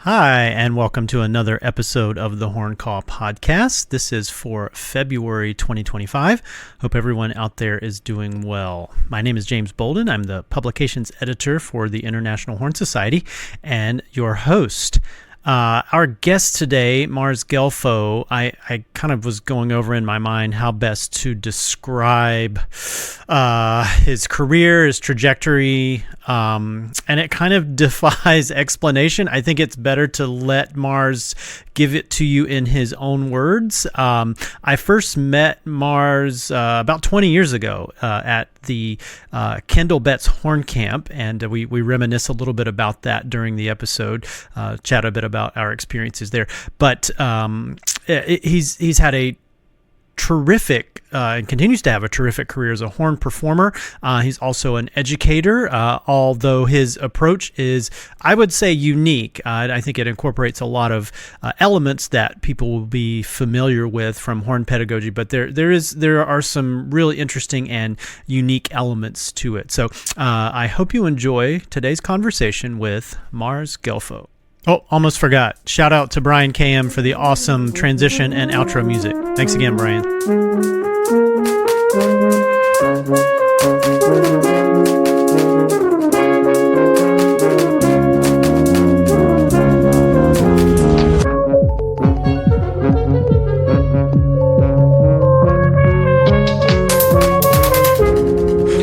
Hi, and welcome to another episode of the Horn Call Podcast. This is for February 2025. Hope everyone out there is doing well. My name is James Bolden. I'm the publications editor for the International Horn Society and your host. Our guest today, Mars Gelfo, I kind of was going over in my mind how best to describe his career, his trajectory, and it kind of defies explanation. I think it's better to let Mars give it to you in his own words. I first met Mars about 20 years ago at the Kendall Betts Horn Camp, and we reminisce a little bit about that during the episode, chat a bit about our experiences there. But he's had a terrific and continues to have a terrific career as a horn performer. He's also an educator, although his approach is, I would say, unique. I think it incorporates a lot of elements that people will be familiar with from horn pedagogy, but there are some really interesting and unique elements to it. So I hope you enjoy today's conversation with Mars Gelfo. Oh, almost forgot. Shout out to Brian KM for the awesome transition and outro music. Thanks again, Brian.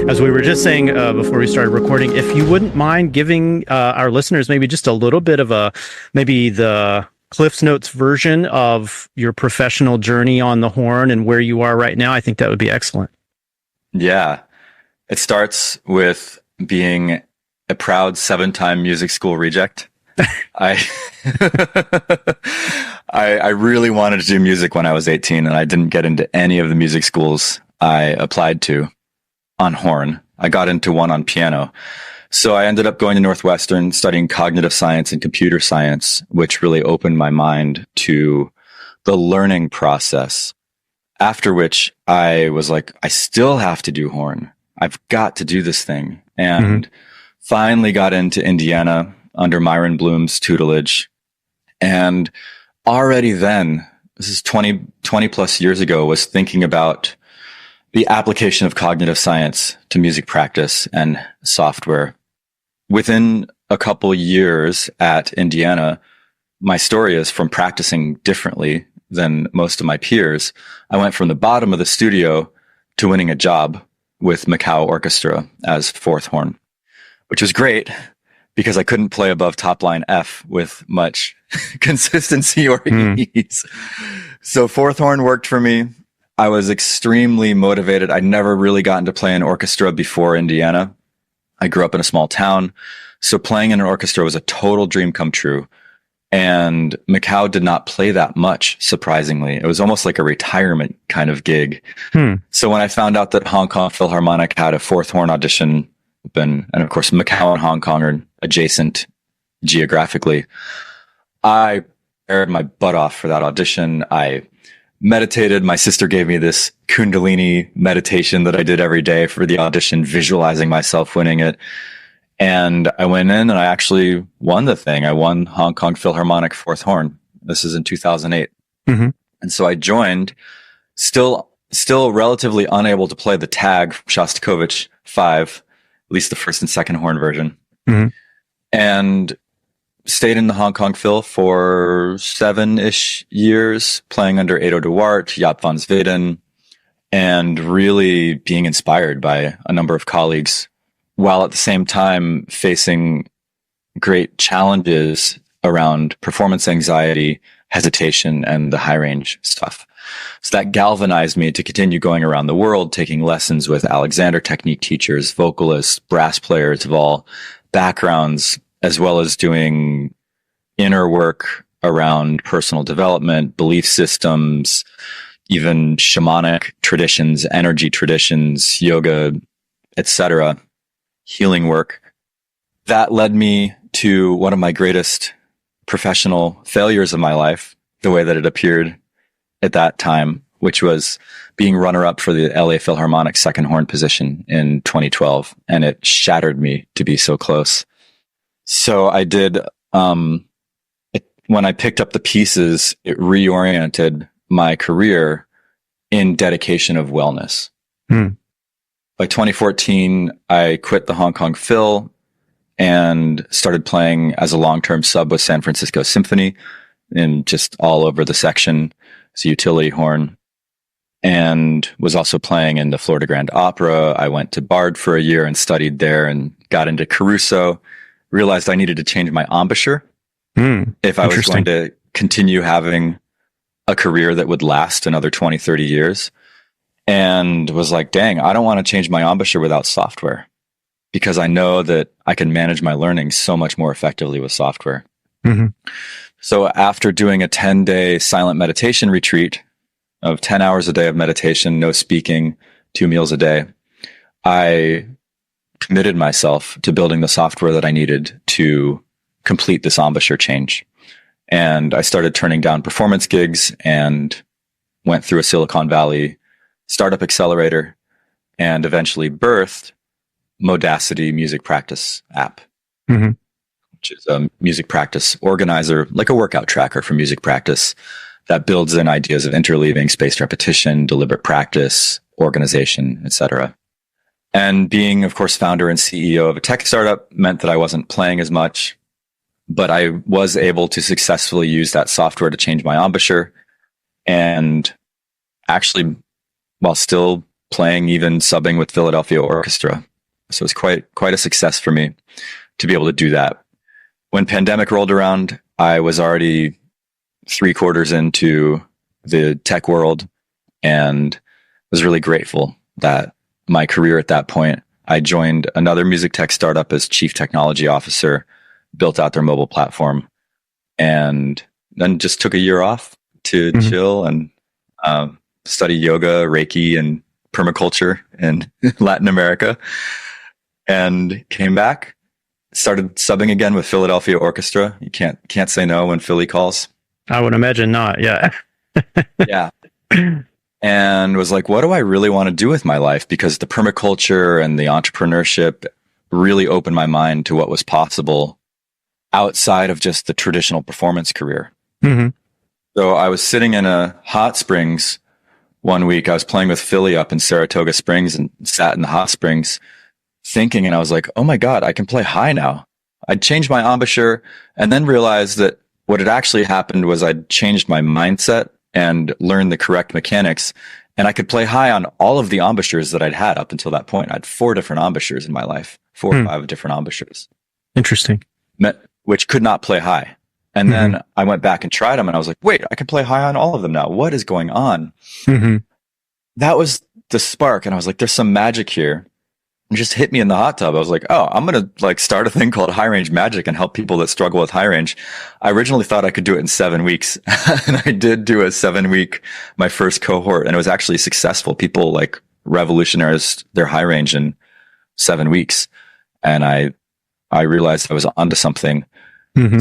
As we were just saying before we started recording, if you wouldn't mind giving our listeners maybe just a little bit of maybe the Cliff's Notes version of your professional journey on the horn and where you are right now, I think that would be excellent. Yeah. It starts with being a proud 7-time music school reject. I really wanted to do music when I was 18, and I didn't get into any of the music schools I applied to on horn. I got into one on piano. So I ended up going to Northwestern, studying cognitive science and computer science, which really opened my mind to the learning process. After which I was like, I still have to do horn. I've got to do this thing. And finally got into Indiana under Myron Bloom's tutelage. And already then, this is 20 plus years ago, was thinking about the application of cognitive science to music practice and software. Within a couple years at Indiana, my story is from practicing differently than most of my peers. I went from the bottom of the studio to winning a job with Macau Orchestra as fourth horn, which was great because I couldn't play above top line F with much consistency or ease. So fourth horn worked for me. I was extremely motivated. I'd never really gotten to play an orchestra before Indiana. I grew up in a small town, so playing in an orchestra was a total dream come true. And Macau did not play that much, surprisingly. It was almost like a retirement kind of gig. So when I found out that Hong Kong Philharmonic had a fourth horn audition open, and of course Macau and Hong Kong are adjacent geographically, I prepared my butt off for that audition. I meditated. My sister gave me this Kundalini meditation that I did every day for the audition, visualizing myself winning it. And I went in and I actually won the thing. I won Hong Kong Philharmonic fourth horn. This is in 2008. And so I joined, still relatively unable to play the tag Shostakovich 5, at least the first and second horn version. And stayed in the Hong Kong Phil for 7-ish years, playing under Edo Duarte, Jaap van Zweden, and really being inspired by a number of colleagues, while at the same time facing great challenges around performance anxiety, hesitation, and the high range stuff. So that galvanized me to continue going around the world, taking lessons with Alexander technique teachers, vocalists, brass players of all backgrounds, as well as doing inner work around personal development, belief systems, even shamanic traditions, energy traditions, yoga, etc., healing work. That led me to one of my greatest professional failures of my life, the way that it appeared at that time, which was being runner-up for the LA Philharmonic second horn position in 2012. And it shattered me to be so close. So I did a when I picked up the pieces, it reoriented my career in dedication of wellness. By 2014, I quit the Hong Kong Phil and started playing as a long-term sub with San Francisco Symphony and just all over the section as a utility horn, and was also playing in the Florida Grand Opera. I went to Bard for a year and studied there and got into Caruso, realized I needed to change my embouchure if I was going to continue having a career that would last another 20, 30 years. And was like, dang, I don't want to change my embouchure without software, because I know that I can manage my learning so much more effectively with software. So after doing a 10-day silent meditation retreat of 10 hours a day of meditation, no speaking, 2 meals a day, I committed myself to building the software that I needed to complete this embouchure change. And I started turning down performance gigs and went through a Silicon Valley startup accelerator and eventually birthed Modacity music practice app, which is a music practice organizer, like a workout tracker for music practice that builds in ideas of interleaving, spaced repetition, deliberate practice, organization, etc. And being, of course, founder and CEO of a tech startup meant that I wasn't playing as much, but I was able to successfully use that software to change my embouchure, and actually, while still playing, even subbing with Philadelphia Orchestra. So it was quite a success for me to be able to do that. When pandemic rolled around, I was already 3/4 into the tech world and was really grateful that my career at that point, I joined another music tech startup as chief technology officer, built out their mobile platform, and then just took a year off to chill and study yoga, Reiki, and permaculture in Latin America, and came back, started subbing again with Philadelphia Orchestra. You can't say no when Philly calls. I would imagine not. Yeah. Yeah. And was like, what do I really want to do with my life? Because the permaculture and the entrepreneurship really opened my mind to what was possible outside of just the traditional performance career. So I was sitting in a hot springs one week. I was playing with Philly up in Saratoga Springs and sat in the hot springs thinking, and I was like, oh my God, I can play high now. I'd changed my embouchure and then realized that what had actually happened was I'd changed my mindset and learned the correct mechanics, and I could play high on all of the embouchures that I'd had up until that point. I had 4 different embouchures in my life, 4 or 5 different embouchures. Interesting. Which could not play high. And then I went back and tried them, and I was like, wait, I can play high on all of them now. What is going on? That was the spark. And I was like, there's some magic here. And just hit me in the hot tub. I was like, oh, I'm going to start a thing called High Range Magic and help people that struggle with high range. I originally thought I could do it in 7 weeks. And I did do a 7-week, my first cohort, and it was actually successful. People revolutionized their high range in 7 weeks. And I realized I was onto something.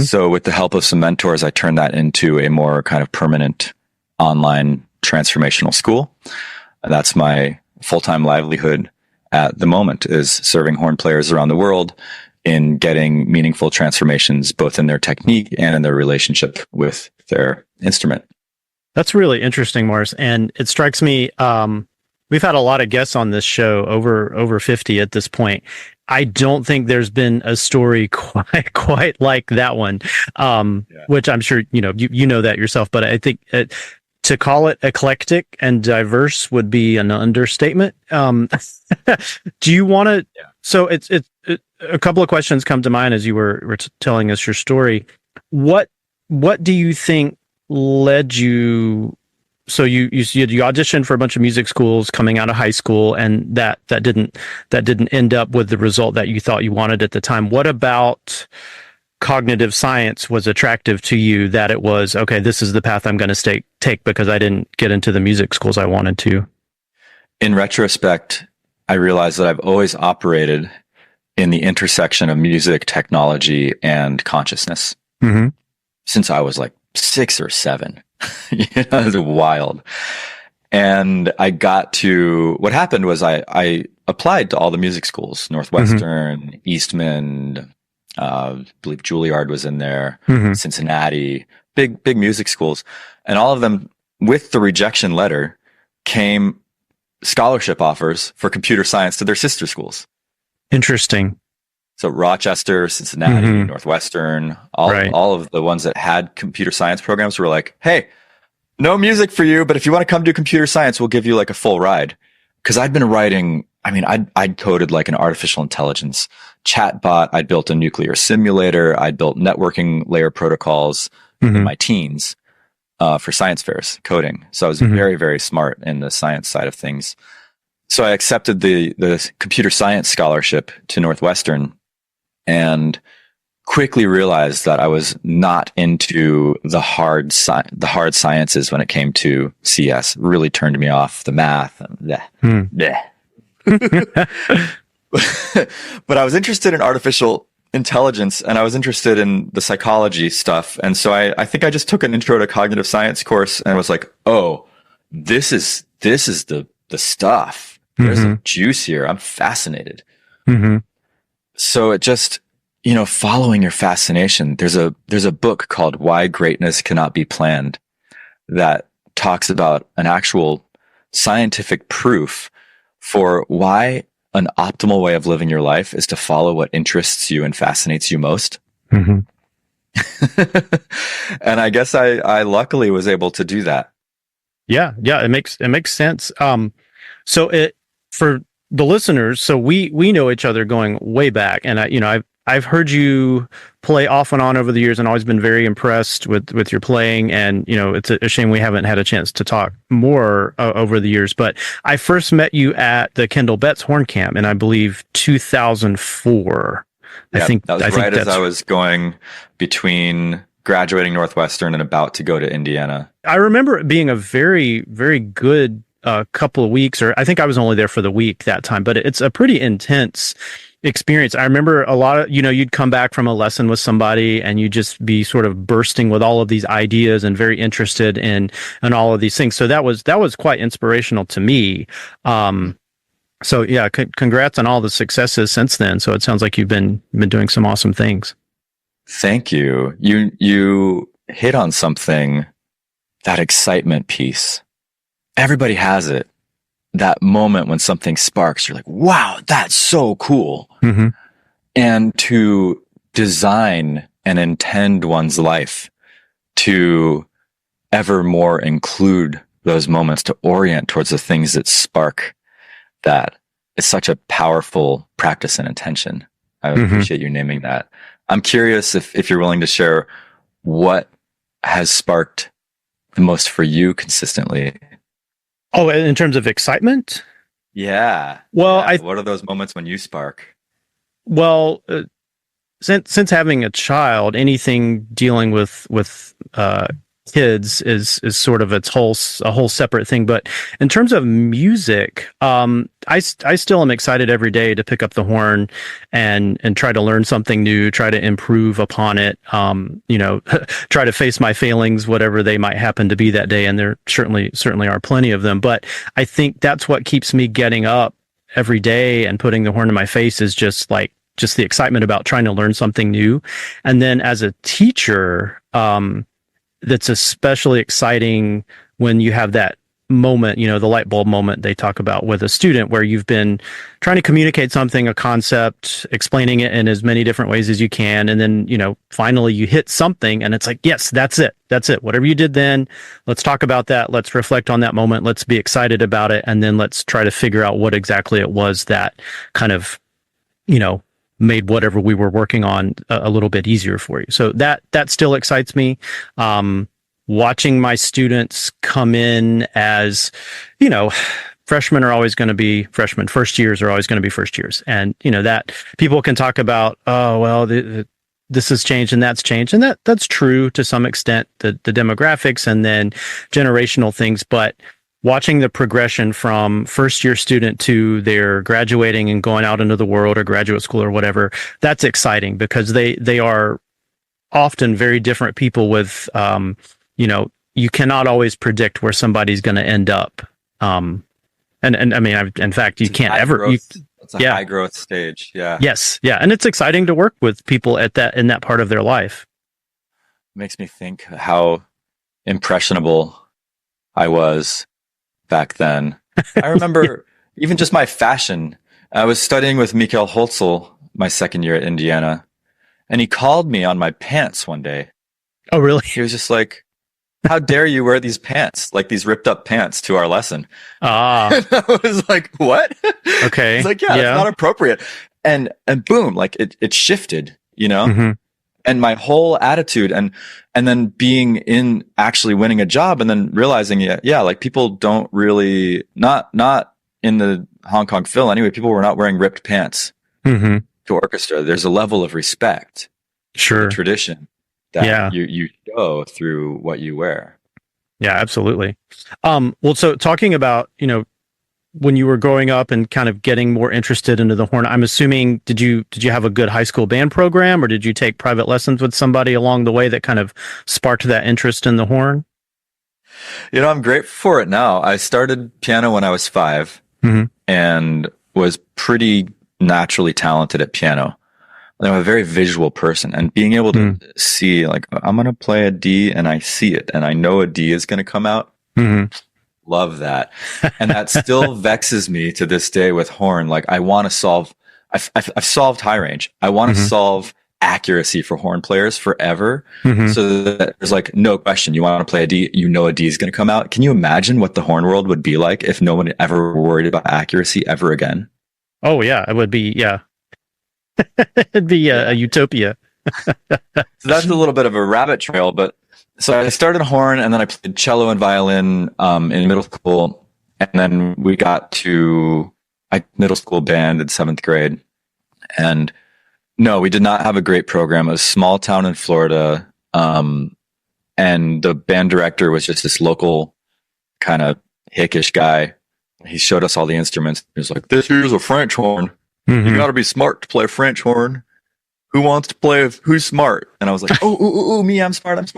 So with the help of some mentors, I turned that into a more kind of permanent online transformational school. And that's my full-time livelihood at the moment, is serving horn players around the world in getting meaningful transformations, both in their technique and in their relationship with their instrument. That's really interesting, Mars. And it strikes me, we've had a lot of guests on this show, over 50 at this point. I don't think there's been a story quite like that one, which I'm sure, you know that yourself, but I think to call it eclectic and diverse would be an understatement. Do you want to, so it's a couple of questions come to mind as you were telling us your story. What do you think led you? So you auditioned for a bunch of music schools coming out of high school, and that didn't end up with the result that you thought you wanted at the time. What about cognitive science was attractive to you, that it was, okay, this is the path I'm going to take because I didn't get into the music schools I wanted to? In retrospect, I realized that I've always operated in the intersection of music, technology, and consciousness since I was like 6 or 7. It was wild. And I got to, what happened was I applied to all the music schools, Northwestern, Eastman, I believe Juilliard was in there, Mhm. Cincinnati, big music schools. And all of them, with the rejection letter, came scholarship offers for computer science to their sister schools. Interesting. So Rochester, Cincinnati, Mhm. Northwestern, Right. all of the ones that had computer science programs were like, hey, no music for you, but if you want to come do computer science, we'll give you like a full ride. Because I'd been writing, I'd coded like an artificial intelligence chatbot. I'd built a nuclear simulator. I'd built networking layer protocols in Mhm. my teens for science fairs, coding. So I was Mhm. very, very smart in the science side of things. So I accepted the computer science scholarship to Northwestern and quickly realized that I was not into the hard sciences when it came to CS. Really turned me off, the math and Hmm. but I was interested in artificial intelligence and I was interested in the psychology stuff. And so I think I just took an intro to cognitive science course and was like, oh, this is the stuff. There's a juice here. I'm fascinated. Mm-hmm. So it just, following your fascination, there's a book called Why Greatness Cannot Be Planned that talks about an actual scientific proof for why an optimal way of living your life is to follow what interests you and fascinates you most. Mm-hmm. And I guess I luckily was able to do that. Yeah, it makes sense. So for the listeners, so we know each other going way back, and I've heard you play off and on over the years, and always been very impressed with your playing. And it's a shame we haven't had a chance to talk more over the years. But I first met you at the Kendall Betts Horn Camp, in I believe 2004. Yeah, I think that was right as I was going between graduating Northwestern and about to go to Indiana. I remember it being a very, very good couple of weeks, or I think I was only there for the week that time, but it's a pretty intense experience. I remember a lot of, you'd come back from a lesson with somebody and you'd just be sort of bursting with all of these ideas and very interested in all of these things. So that was quite inspirational to me. So yeah, congrats on all the successes since then. So it sounds like you've been doing some awesome things. Thank you. You hit on something, that excitement piece. Everybody has it. That moment when something sparks, you're like, wow, that's so cool. Mm-hmm. And to design and intend one's life to ever more include those moments, to orient towards the things that spark that, is such a powerful practice and intention. I appreciate you naming that. I'm curious if you're willing to share what has sparked the most for you consistently. Oh, in terms of excitement? Yeah. Well, what are those moments when you spark? Well, since having a child, anything dealing with kids is sort of a whole separate thing. But in terms of music, I still am excited every day to pick up the horn and try to learn something new, try to improve upon it. Try to face my failings, whatever they might happen to be that day, and there certainly are plenty of them. But I think that's what keeps me getting up every day and putting the horn in my face, is just the excitement about trying to learn something new. And then as a teacher, that's especially exciting when you have that moment, the light bulb moment they talk about with a student, where you've been trying to communicate something, a concept, explaining it in as many different ways as you can. And then, finally you hit something and it's like, yes, that's it. Whatever you did then, let's talk about that. Let's reflect on that moment. Let's be excited about it. And then let's try to figure out what exactly it was that kind of, made whatever we were working on a little bit easier for you. So that still excites me. Watching my students come in as, freshmen are always going to be freshmen. First years are always going to be first years. And, that people can talk about, oh, well, this has changed and that's changed. And that's true to some extent, the demographics and then generational things. But watching the progression from first year student to their graduating and going out into the world or graduate school or whatever, that's exciting, because they are often very different people with, you cannot always predict where somebody's going to end up. And I mean, in fact, you can't ever. It's It's a high growth stage. Yeah. Yes. Yeah. And it's exciting to work with people in that part of their life. Makes me think how impressionable I was back then. I remember even just my fashion. I was studying with Mikhail Holzel my second year at Indiana, and he called me on my pants one day. Oh, really? He was just like, how dare you wear these pants, like these ripped up pants to our lesson? And I was like, what? Okay. He's like, yeah, it's not appropriate. And boom, like it shifted, you know? Mm-hmm. And my whole attitude and then being in actually winning a job and then realizing, like people don't really, not in the Hong Kong Phil anyway, people were not wearing ripped pants to orchestra. There's a level of respect. Sure. For the tradition that you show through what you wear. Yeah, absolutely. Well, so talking about, when you were growing up and kind of getting more interested into the horn, I'm assuming, did you have a good high school band program, or did you take private lessons with somebody along the way that kind of sparked that interest in the horn? I'm grateful for it now. I started piano when I was 5 and was pretty naturally talented at piano. I'm a very visual person, and being able to see, like, I'm going to play a D and I see it and I know a D is going to come out. Love that. And that still vexes me to this day with horn. Like, I want to solve, I've solved high range. I want to solve accuracy for horn players forever. So that there's like no question. You want to play a D, a D is going to come out. Can you imagine what the horn world would be like if no one ever worried about accuracy ever again? Oh yeah, it would be. Yeah. It'd be a utopia. So that's a little bit of a rabbit trail, but so I started horn and then I played cello and violin in middle school, and then we got to middle school band in 7th grade. And no, we did not have a great program. It was a small town in Florida, and the band director was just this local kind of hickish guy. He showed us all the instruments. He was like, "This here's a French horn. You got to be smart to play French horn. Who wants to play? Who's smart?" And I was like, "Oh, me! I'm smart.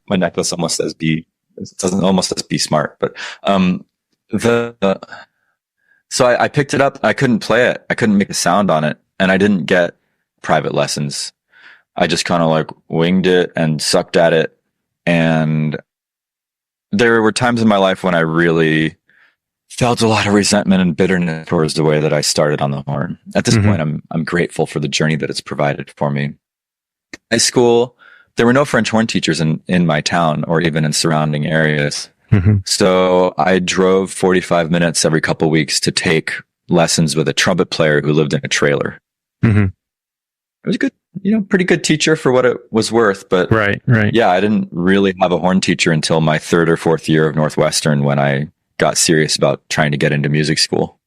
My necklace almost says B. It doesn't almost says be smart, but so I picked it up. I couldn't play it. I couldn't make a sound on it, and I didn't get private lessons. I just kind of like winged it and sucked at it. And there were times in my life when I really felt a lot of resentment and bitterness towards the way that I started on the horn. At this point, I'm grateful for the journey that it's provided for me. High school, there were no French horn teachers in my town or even in surrounding areas. So I drove 45 minutes every couple of weeks to take lessons with a trumpet player who lived in a trailer. It was a good, pretty good teacher for what it was worth. But right. Yeah, I didn't really have a horn teacher until my 3rd or 4th year of Northwestern, when I got serious about trying to get into music school.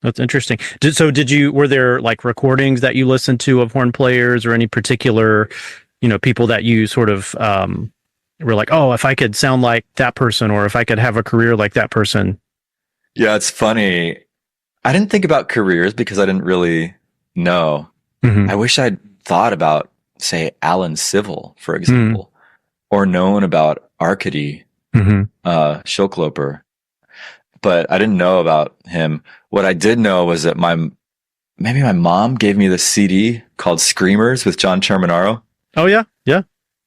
That's interesting. Were there like recordings that you listened to of horn players, or any particular, people that you sort of were like, oh, if I could sound like that person, or if I could have a career like that person? Yeah, it's funny. I didn't think about careers because I didn't really know. I wish I'd thought about, say, Alan Civil, for example, or known about Arcady Schokloper, but I didn't know about him. What I did know was that maybe my mom gave me this CD called Screamers with John Terminaro. Oh yeah.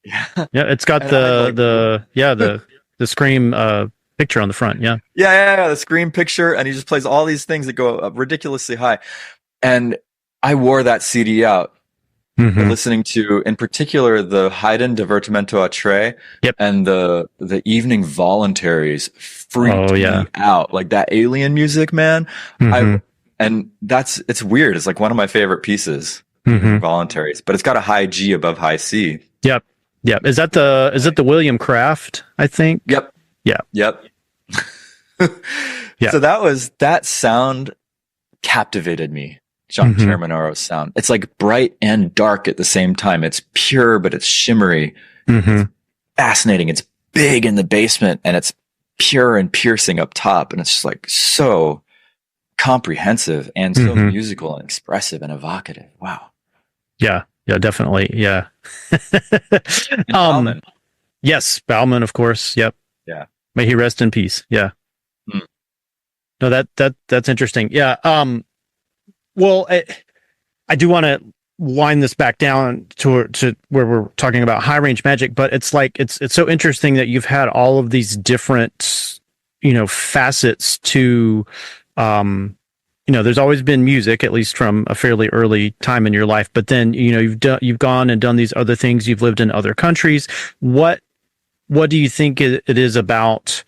It's got the Scream picture on the front. Yeah, the Scream picture, and he just plays all these things that go up ridiculously high. And I wore that CD out. Listening to, in particular, the Haydn Divertimento a Tre and the Evening Voluntaries freaked me out. Like that alien music, man. And it's weird. It's like one of my favorite pieces, Voluntaries, but it's got a high G above high C. Yep. Is that the William Kraft, I think? Yep. So that sound captivated me. John Terminaro's sound. It's like bright and dark at the same time. It's pure, but it's shimmery. It's fascinating. It's big in the basement, and it's pure and piercing up top. And it's just like so comprehensive and so musical and expressive and evocative. Wow. Yeah, definitely. Yeah. Bauman. Yes, Bauman, of course. Yep. Yeah. May he rest in peace. Yeah. No, that's interesting. Yeah. Well, I do want to wind this back down to where we're talking about high range magic, but it's like it's so interesting that you've had all of these different, facets to, there's always been music, at least from a fairly early time in your life, but then, you've gone and done these other things. You've lived in other countries. What do you think it is about,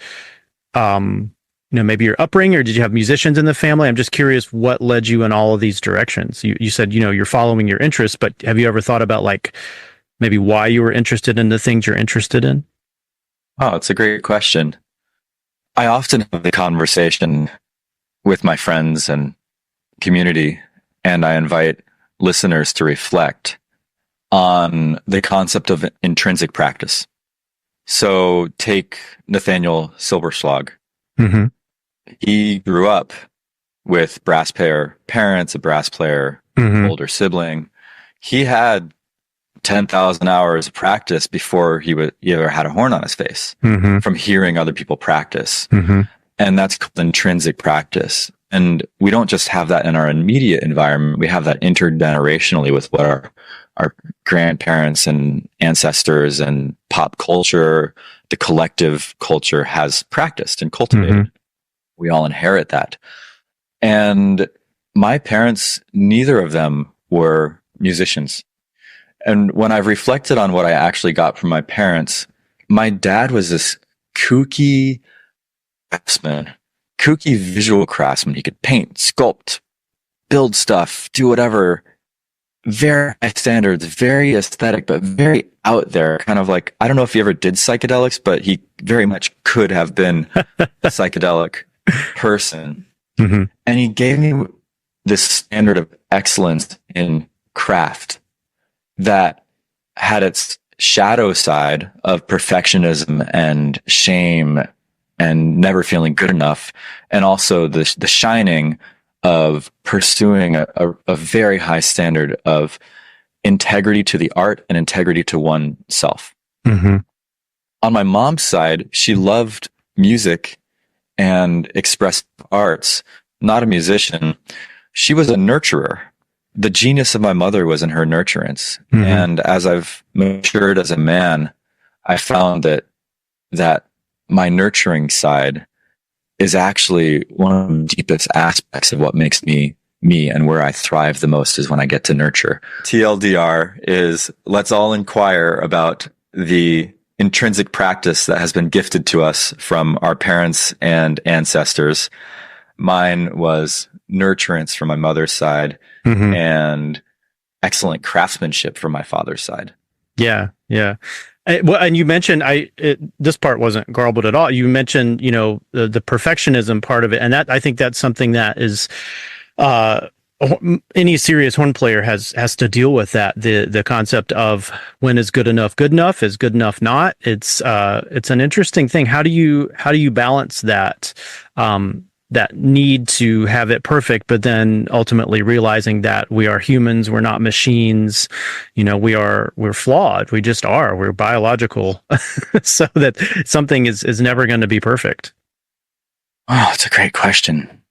maybe your upbringing, or did you have musicians in the family? I'm just curious what led you in all of these directions. You said, you're following your interests, but have you ever thought about like maybe why you were interested in the things you're interested in? Oh, it's a great question. I often have the conversation with my friends and community, and I invite listeners to reflect on the concept of intrinsic practice. So take Nathaniel Silberschlag. Mm-hmm. He grew up with brass player parents, a brass player, Mm-hmm. older sibling. He had 10,000 hours of practice before he ever had a horn on his face Mm-hmm. from hearing other people practice. Mm-hmm. And that's called intrinsic practice. And we don't just have that in our immediate environment. We have that intergenerationally with what our grandparents and ancestors and pop culture, the collective culture has practiced and cultivated. Mm-hmm. We all inherit that. And my parents, neither of them were musicians. And when I've reflected on what I actually got from my parents, my dad was this kooky craftsman, kooky visual craftsman. He could paint, sculpt, build stuff, do whatever. Very high standards, very aesthetic, but very out there. Kind of like, I don't know if he ever did psychedelics, but he very much could have been a psychedelic person. Mm-hmm. And he gave me this standard of excellence in craft that had its shadow side of perfectionism and shame and never feeling good enough. And also the shining of pursuing a very high standard of integrity to the art and integrity to oneself. Mm-hmm. On my mom's side, she loved music and expressive arts, not a musician. She was a nurturer. The genius of my mother was in her nurturance. Mm-hmm. And as I've matured as a man, I found that my nurturing side is actually one of the deepest aspects of what makes me me, and where I thrive the most is when I get to nurture. TLDR is, let's all inquire about the intrinsic practice that has been gifted to us from our parents and ancestors. Mine was nurturance from my mother's side, Mm-hmm. and excellent craftsmanship from my father's side. Yeah. Yeah. And you mentioned this part wasn't garbled at all. You mentioned, the perfectionism part of it. And that, I think that's something that is, any serious horn player has to deal with that. The concept of when is good enough, is good enough not. It's an interesting thing. How do you balance that, that need to have it perfect, but then ultimately realizing that we are humans, we're not machines, we're flawed. We just are, we're biological. So that something is never going to be perfect. Oh, it's a great question.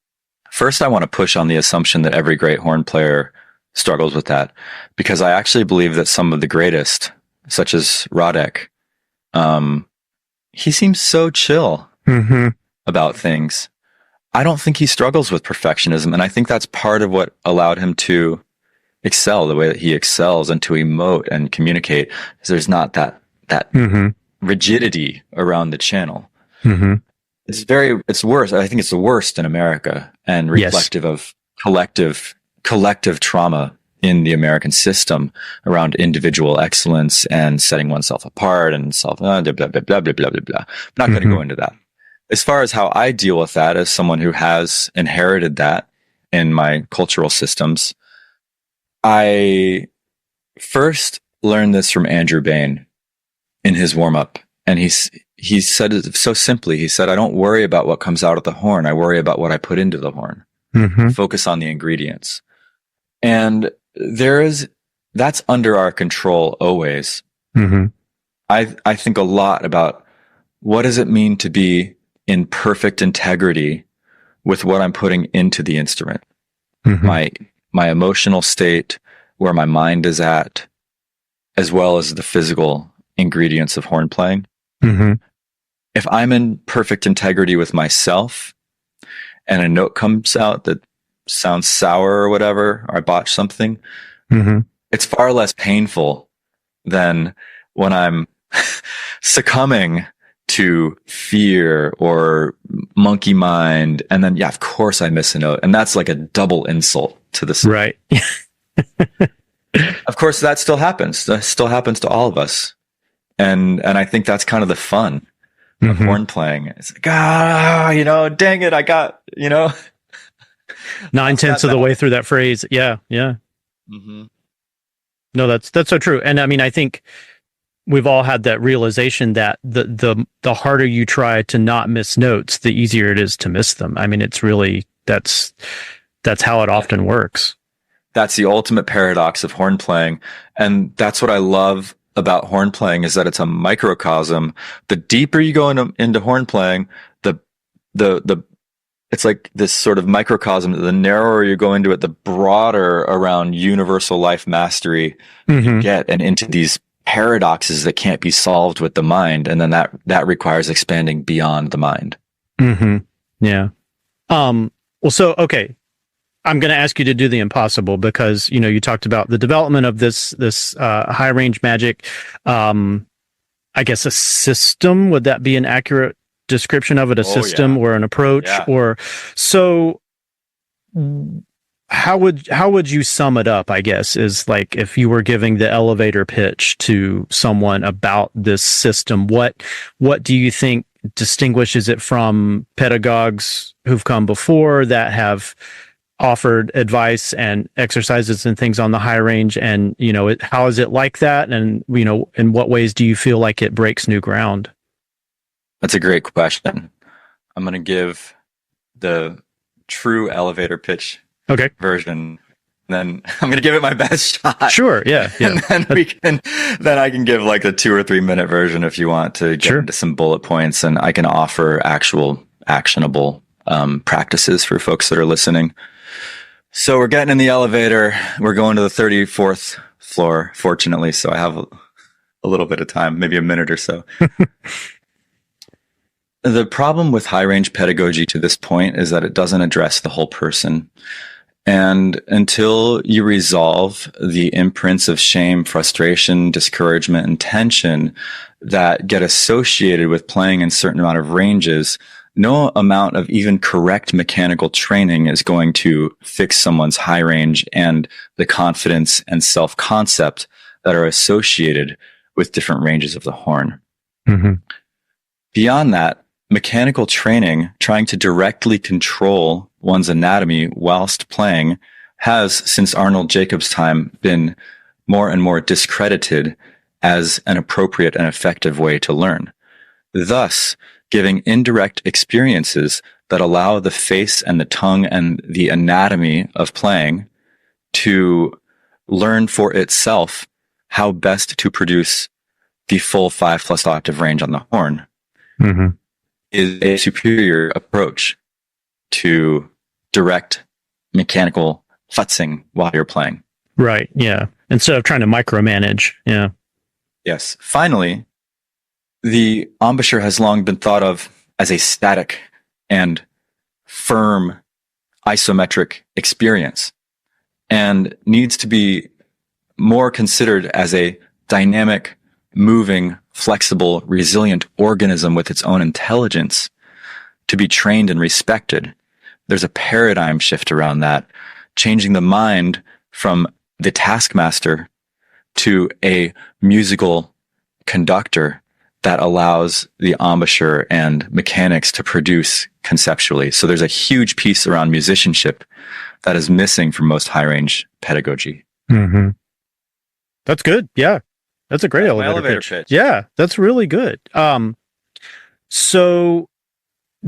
First, I want to push on the assumption that every great horn player struggles with that, because I actually believe that some of the greatest, such as Radek, he seems so chill Mm-hmm. about things. I don't think he struggles with perfectionism. And I think that's part of what allowed him to excel the way that he excels and to emote and communicate, is there's not that Mm-hmm. rigidity around the channel. Mm-hmm. It's worse. I think it's the worst in America, and reflective of collective trauma in the American system around individual excellence and setting oneself apart and blah, blah, blah, blah, blah, blah, blah. I'm not going to go into that. As far as how I deal with that as someone who has inherited that in my cultural systems, I first learned this from Andrew Bain in his warm-up. And he said it so simply. He said, I don't worry about what comes out of the horn. I worry about what I put into the horn. Mm-hmm. Focus on the ingredients. And that's under our control always. Mm-hmm. I think a lot about what does it mean to be in perfect integrity with what I'm putting into the instrument. Mm-hmm. My emotional state, where my mind is at, as well as the physical ingredients of horn playing. Mm-hmm. If I'm in perfect integrity with myself and a note comes out that sounds sour or whatever, or I botch something, Mm-hmm. it's far less painful than when I'm succumbing to fear or monkey mind. And then, yeah, of course I miss a note. And that's like a double insult to the Right. Of course, that still happens. That still happens to all of us. And I think that's kind of the fun of horn playing. It's like, dang it. I got, 9/10 of the way through that phrase. Yeah. Yeah. Mm-hmm. No, that's so true. And I mean, I think we've all had that realization that the harder you try to not miss notes, the easier it is to miss them. I mean, it's really, that's how it often works. That's the ultimate paradox of horn playing. And that's what I love about horn playing, is that it's a microcosm. The deeper you go into horn playing, the it's like this sort of microcosm. The narrower you go into it, the broader around universal life mastery you get, and into these paradoxes that can't be solved with the mind. And then that requires expanding beyond the mind. Mm-hmm. Yeah. Well, so, okay. I'm going to ask you to do the impossible, because, you talked about the development of this high range magic. I guess a system, would that be an accurate description of it? A system or an approach? Yeah. Or so how would you sum it up, I guess, is like, if you were giving the elevator pitch to someone about this system, what do you think distinguishes it from pedagogues who've come before that have offered advice and exercises and things on the high range? And, how is it like that? And, in what ways do you feel like it breaks new ground? That's a great question. I'm going to give the true elevator pitch version. Then I'm going to give it my best shot. Sure. Yeah. And then I can give like the 2 or 3 minute version if you want to get into some bullet points, and I can offer actual actionable practices for folks that are listening. So we're getting in the elevator. We're going to the 34th floor, fortunately. So I have a little bit of time, maybe a minute or so. The problem with high range pedagogy to this point is that it doesn't address the whole person. And until you resolve the imprints of shame, frustration, discouragement, and tension that get associated with playing in certain amount of ranges, no amount of even correct mechanical training is going to fix someone's high range and the confidence and self-concept that are associated with different ranges of the horn. Mm-hmm. Beyond that, mechanical training, trying to directly control one's anatomy whilst playing, has, since Arnold Jacobs' time, been more and more discredited as an appropriate and effective way to learn. Thus, giving indirect experiences that allow the face and the tongue and the anatomy of playing to learn for itself how best to produce the full 5+ octave range on the horn is a superior approach to direct mechanical futzing while you're playing. Right. Yeah. Instead of trying to micromanage. Yeah. Yes. Finally, the embouchure has long been thought of as a static and firm isometric experience, and needs to be more considered as a dynamic, moving, flexible, resilient organism with its own intelligence to be trained and respected. There's a paradigm shift around that, changing the mind from the taskmaster to a musical conductor that allows the embouchure and mechanics to produce conceptually. So there's a huge piece around musicianship that is missing from most high range pedagogy. Mm-hmm. That's good. Yeah. That's a great elevator pitch. Yeah, that's really good. So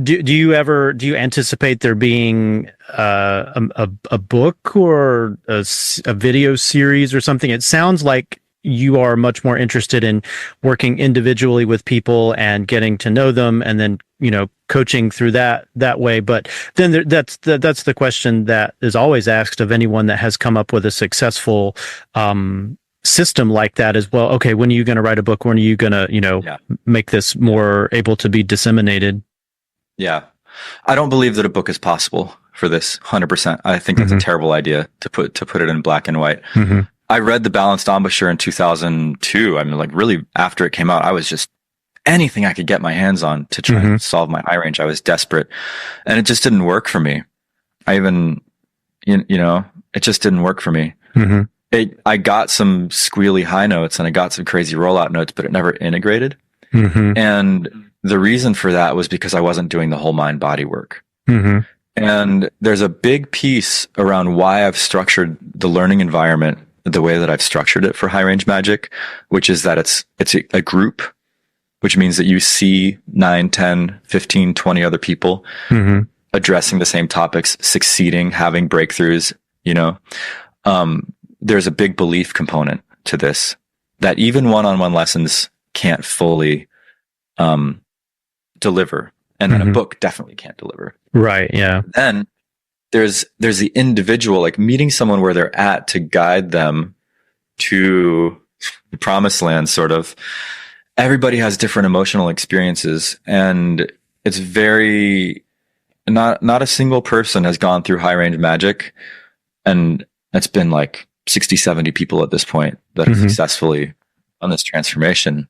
do you anticipate there being a book or a video series or something? It sounds like you are much more interested in working individually with people and getting to know them, and then coaching through that way. But then that's the question that is always asked of anyone that has come up with a successful system like that as well. Okay, when are you going to write a book? When are you going to make this more able to be disseminated? Yeah, I don't believe that a book is possible for this 100%. I think that's a terrible idea to put it in black and white. I read The Balanced Embouchure in 2002. I mean, like really after it came out, I was just anything I could get my hands on to try and solve my high range. I was desperate, and it just didn't work for me. I even, it just didn't work for me. I got some squealy high notes and I got some crazy rollout notes, but it never integrated. And the reason for that was because I wasn't doing the whole mind body work. And there's a big piece around why I've structured the learning environment the way that I've structured it for high range magic, which is that it's a group, which means that you see 9, 10, 15, 20 other people addressing the same topics, succeeding, having breakthroughs, there's a big belief component to this that even one-on-one lessons can't fully deliver. And then a book definitely can't deliver. Right. Yeah. Then there's the individual, like meeting someone where they're at to guide them to the promised land, sort of. Everybody has different emotional experiences, and it's very not a single person has gone through high range magic, and it's been like 60, 70 people at this point that have successfully done this transformation.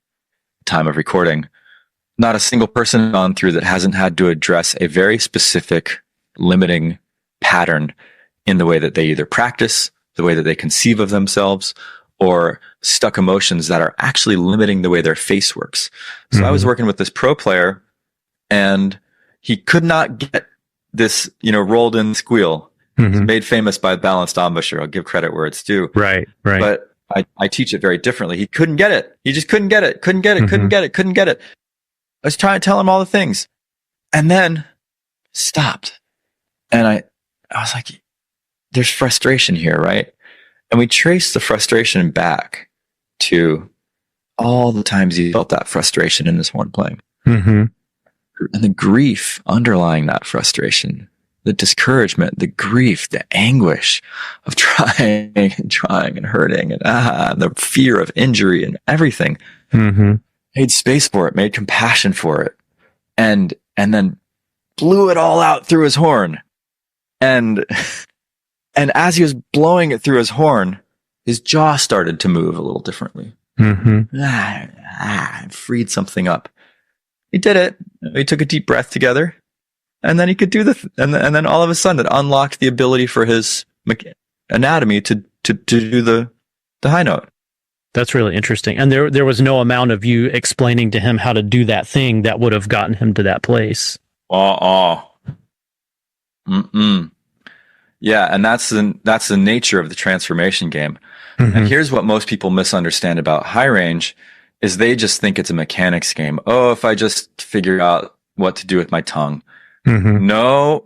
Time of recording. Not a single person gone through that hasn't had to address a very specific limiting pattern in the way that they either practice, the way that they conceive of themselves, or stuck emotions that are actually limiting the way their face works. So I was working with this pro player, and he could not get this, rolled in squeal. It's made famous by Balanced Embouchure. I'll give credit where it's due. Right. But I teach it very differently. He couldn't get it. He just couldn't get it. Couldn't get it. I was trying to tell him all the things, and then stopped. And I was like, there's frustration here, right? And we traced the frustration back to all the times he felt that frustration in his horn playing. And the grief underlying that frustration, the discouragement, the grief, the anguish of trying and hurting and the fear of injury and everything. Made space for it, made compassion for it, and then blew it all out through his horn. And as he was blowing it through his horn, his jaw started to move a little differently. Freed something up. He did it. He took a deep breath together, and then he could do and then all of a sudden it unlocked the ability for his anatomy to do the high note. That's really interesting. And there was no amount of you explaining to him how to do that thing that would have gotten him to that place. Yeah, and that's the nature of the transformation game. And here's what most people misunderstand about high range is they just think it's a mechanics game. Oh, if I just figure out what to do with my tongue. No,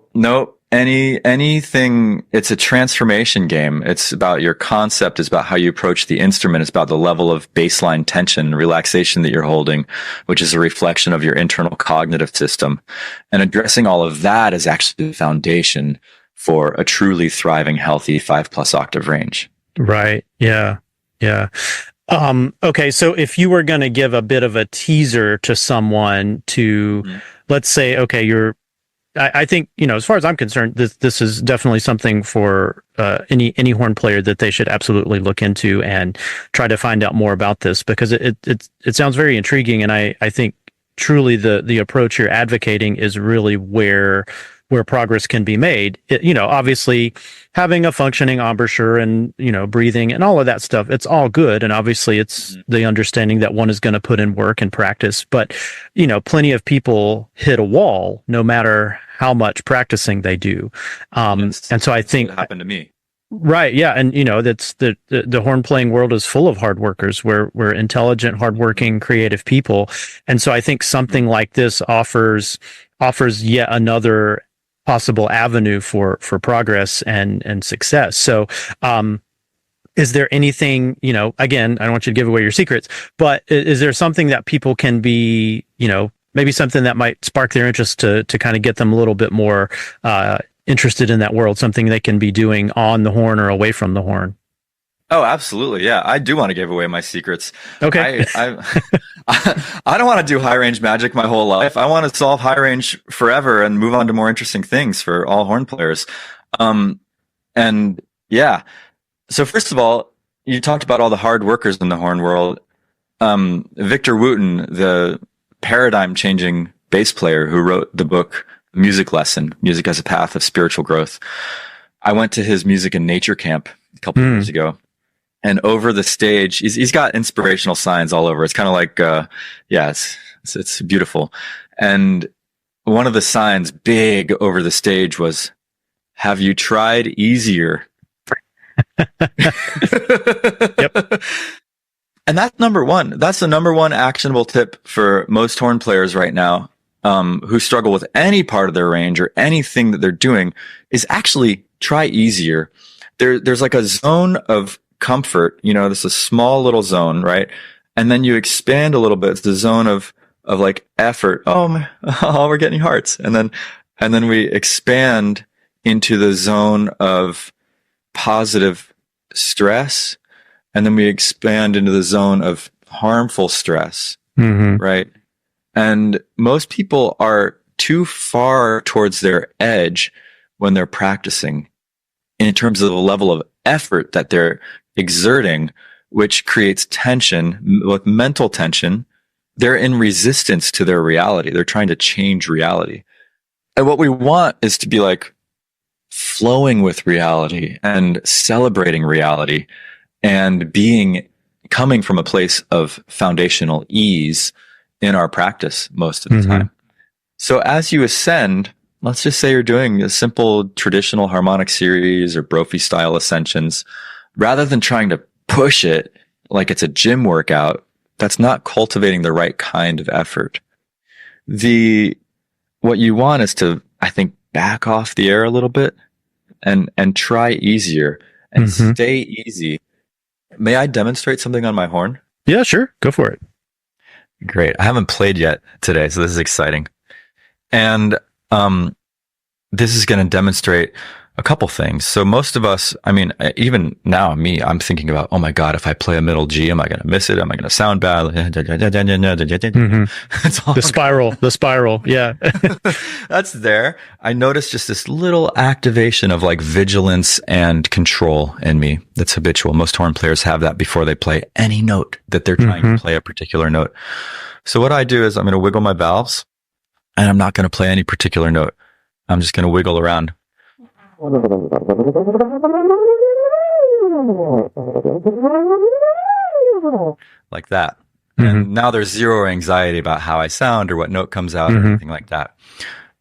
anything. It's a transformation game. It's about your concept. It's about how you approach the instrument. It's about the level of baseline tension and relaxation that you're holding, which is a reflection of your internal cognitive system. And addressing all of that is actually the foundation for a truly thriving, healthy 5+ octave range. Right. Yeah. Okay. So if you were going to give a bit of a teaser to someone to, let's say, okay, I think, as far as I'm concerned, this is definitely something for any horn player that they should absolutely look into and try to find out more about this, because it sounds very intriguing, and I think truly the approach you're advocating is really where progress can be made. Obviously having a functioning embouchure and, breathing and all of that stuff, it's all good. And obviously it's the understanding that one is going to put in work and practice, but, plenty of people hit a wall no matter how much practicing they do. And so I think it happened to me. Right. Yeah. And, that's the horn playing world is full of hard workers. We're intelligent, hardworking, creative people. And so I think something like this offers yet another possible avenue for progress and success. So, is there anything, again, I don't want you to give away your secrets, but is there something that people can be, maybe something that might spark their interest to kind of get them a little bit more interested in that world, something they can be doing on the horn or away from the horn. Oh, absolutely. Yeah, I do want to give away my secrets. Okay. I don't want to do high range magic my whole life. I want to solve high range forever and move on to more interesting things for all horn players. And yeah. So first of all, you talked about all the hard workers in the horn world. Victor Wooten, the paradigm changing bass player who wrote the book Music Lesson, Music as a Path of Spiritual Growth. I went to his music and nature camp a couple of years ago. And over the stage, he's got inspirational signs all over. It's kind of like, it's beautiful. And one of the signs big over the stage was, "Have you tried easier?" Yep. And that's number one. That's the number one actionable tip for most horn players right now, who struggle with any part of their range or anything that they're doing, is actually try easier. There's like a zone of comfort, this is a small little zone, right? And then you expand a little bit. It's the zone of like effort. Oh, we're getting hearts. And then we expand into the zone of positive stress. And then we expand into the zone of harmful stress, right? And most people are too far towards their edge when they're practicing in terms of the level of effort that they're exerting, which creates tension, with mental tension. They're in resistance to their reality. They're trying to change reality. And what we want is to be like flowing with reality and celebrating reality and coming from a place of foundational ease in our practice most of the time. So as you ascend, let's just say you're doing a simple traditional harmonic series or Brophy style ascensions, rather than trying to push it like it's a gym workout, that's not cultivating the right kind of effort. What you want is to, I think, back off the air a little bit and try easier and stay easy. May I demonstrate something on my horn? Yeah, sure. Go for it. Great. I haven't played yet today, so this is exciting. And this is going to demonstrate a couple things. So most of us, I mean, even now, I'm thinking about, oh my God, if I play a middle G, am I going to miss it? Am I going to sound bad? The spiral. Yeah. That's there. I noticed just this little activation of like vigilance and control in me that's habitual. Most horn players have that before they play any note that they're trying to play a particular note. So what I do is I'm going to wiggle my valves and I'm not going to play any particular note. I'm just going to wiggle around. Like that. And now there's zero anxiety about how I sound or what note comes out or anything like that.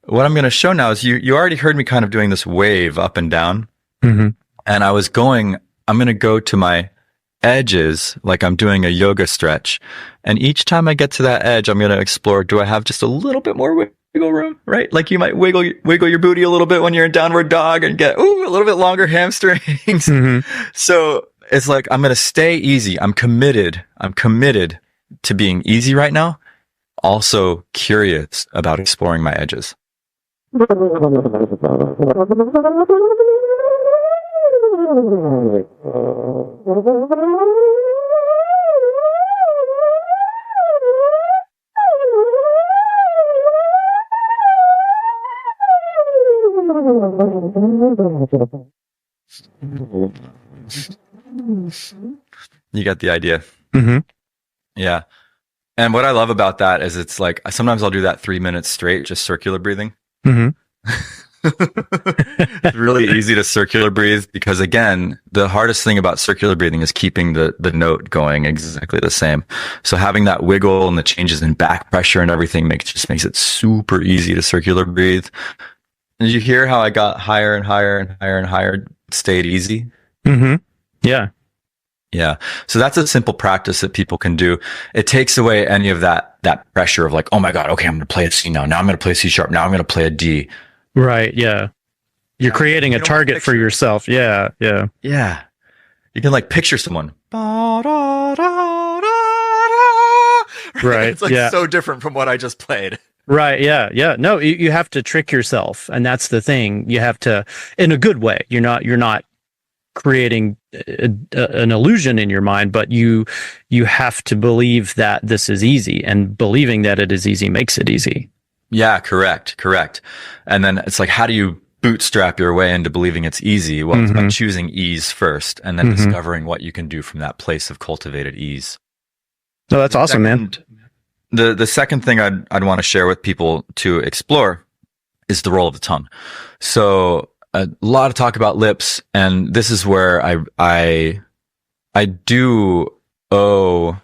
What I'm going to show now is you already heard me kind of doing this wave up and down. And I'm going to go to my edges like I'm doing a yoga stretch. And each time I get to that edge, I'm going to explore, do I have just a little bit more wiggle room, right? Like you might wiggle your booty a little bit when you're in downward dog and get a little bit longer hamstrings. So it's like I'm going to stay easy. I'm committed to being easy right now. Also curious about exploring my edges. You got the idea. Yeah. And what I love about that is it's like, sometimes I'll do that 3 minutes straight, just circular breathing. It's really easy to circular breathe because, again, the hardest thing about circular breathing is keeping the note going exactly the same. So having that wiggle and the changes in back pressure and everything just makes it super easy to circular breathe. Did you hear how I got higher and higher and higher and higher, stayed easy? Yeah. Yeah. So that's a simple practice that people can do. It takes away any of that pressure of like, oh my God, okay, I'm going to play a C now. Now I'm going to play a C sharp. Now I'm going to play a D. Right. Yeah. You're creating a target for yourself. Yeah. Yeah. Yeah. You can like picture someone. Right. It's like so different from what I just played. Right. Yeah. Yeah. No, you have to trick yourself. And that's the thing. You have to, in a good way. You're not creating an illusion in your mind, but you have to believe that this is easy, and believing that it is easy makes it easy. Yeah, correct. And then it's like, how do you bootstrap your way into believing it's easy? Well, it's by choosing ease first, and then discovering what you can do from that place of cultivated ease. No, that's awesome, man. The second thing I'd want to share with people to explore is the role of the tongue. So a lot of talk about lips, and this is where I do owe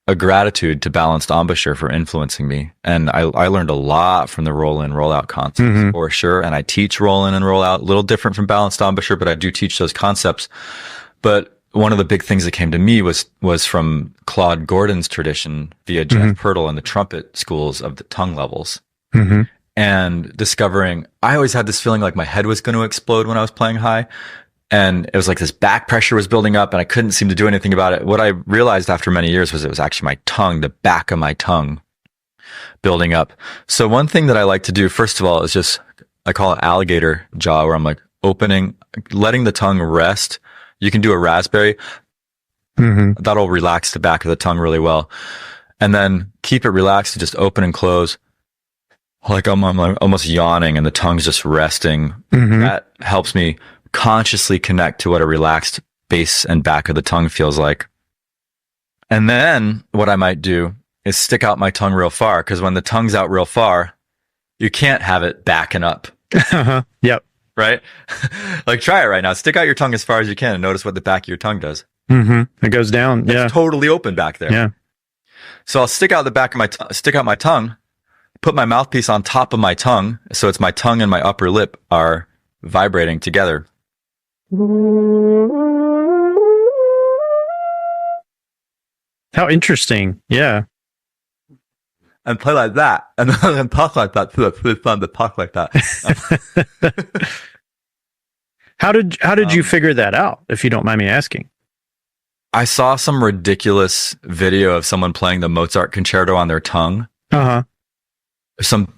a gratitude to balanced embouchure for influencing me. And I learned a lot from the roll in, roll out concepts for sure. And I teach roll in and roll out, a little different from balanced embouchure, but I do teach those concepts. But one of the big things that came to me was from Claude Gordon's tradition via Jeff Pirtle and the trumpet schools of the tongue levels. And discovering, I always had this feeling like my head was going to explode when I was playing high. And it was like this back pressure was building up and I couldn't seem to do anything about it. What I realized after many years was it was actually my tongue, the back of my tongue building up. So one thing that I like to do, first of all, is just, I call it alligator jaw, where I'm like opening, letting the tongue rest. You can do a raspberry. That'll relax the back of the tongue really well. And then keep it relaxed and just open and close. Like I'm almost yawning and the tongue's just resting. That helps me consciously connect to what a relaxed base and back of the tongue feels like. And then what I might do is stick out my tongue real far, because when the tongue's out real far, you can't have it backing up. Yep. Right? Like try it right now. Stick out your tongue as far as you can and notice what the back of your tongue does. It goes down. It's totally open back there. Yeah. So I'll stick out the back of stick out my tongue, put my mouthpiece on top of my tongue. So it's my tongue and my upper lip are vibrating together. How interesting. Yeah. And play like that. And then talk like that too. It's really fun to talk like that. How did you figure that out, if you don't mind me asking? I saw some ridiculous video of someone playing the Mozart concerto on their tongue. Some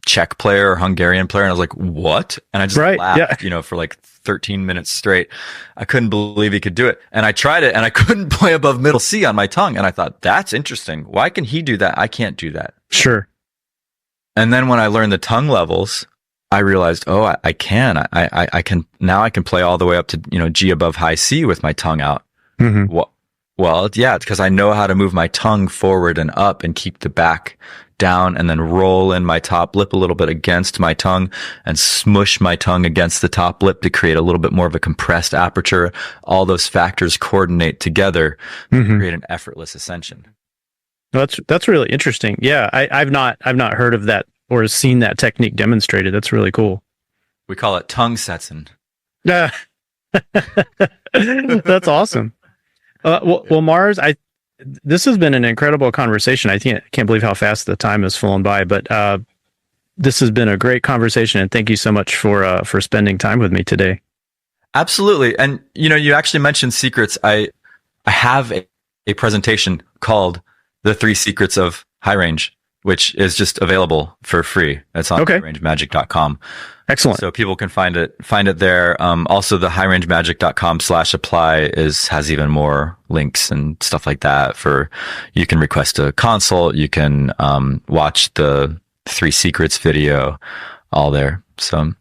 Czech player or Hungarian player, and I was like, what? And I just laughed, for like 13 minutes straight. I couldn't believe he could do it. And I tried it and I couldn't play above middle C on my tongue. And I thought, that's interesting. Why can he do that? I can't do that. Sure. And then when I learned the tongue levels, I realized, I can. I can now. I can play all the way up to G above high C with my tongue out. Well, yeah, it's because I know how to move my tongue forward and up and keep the back down, and then roll in my top lip a little bit against my tongue and smush my tongue against the top lip to create a little bit more of a compressed aperture. All those factors coordinate together to create an effortless ascension. That's really interesting. Yeah, I've not heard of that or seen that technique demonstrated. That's really cool. We call it tongue setsen. That's awesome. Well, Mars, this has been an incredible conversation. I can't believe how fast the time has flown by, but this has been a great conversation, and thank you so much for spending time with me today. Absolutely. And you actually mentioned secrets. I have a presentation called The 3 Secrets of High Range, which is just available for free. It's on highrangemagic.com. Excellent. So people can find it there. Also the highrangemagic.com/apply has even more links and stuff like that you can request a consult. You can, watch the 3 Secrets video, all there. So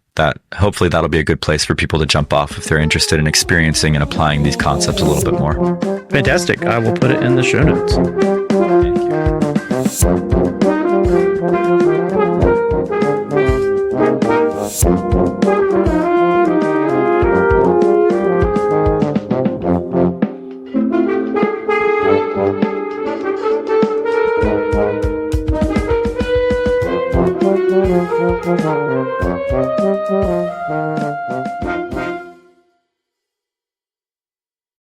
hopefully that'll be a good place for people to jump off if they're interested in experiencing and applying these concepts a little bit more. Fantastic. I will put it in the show notes. Thank you. Thank you.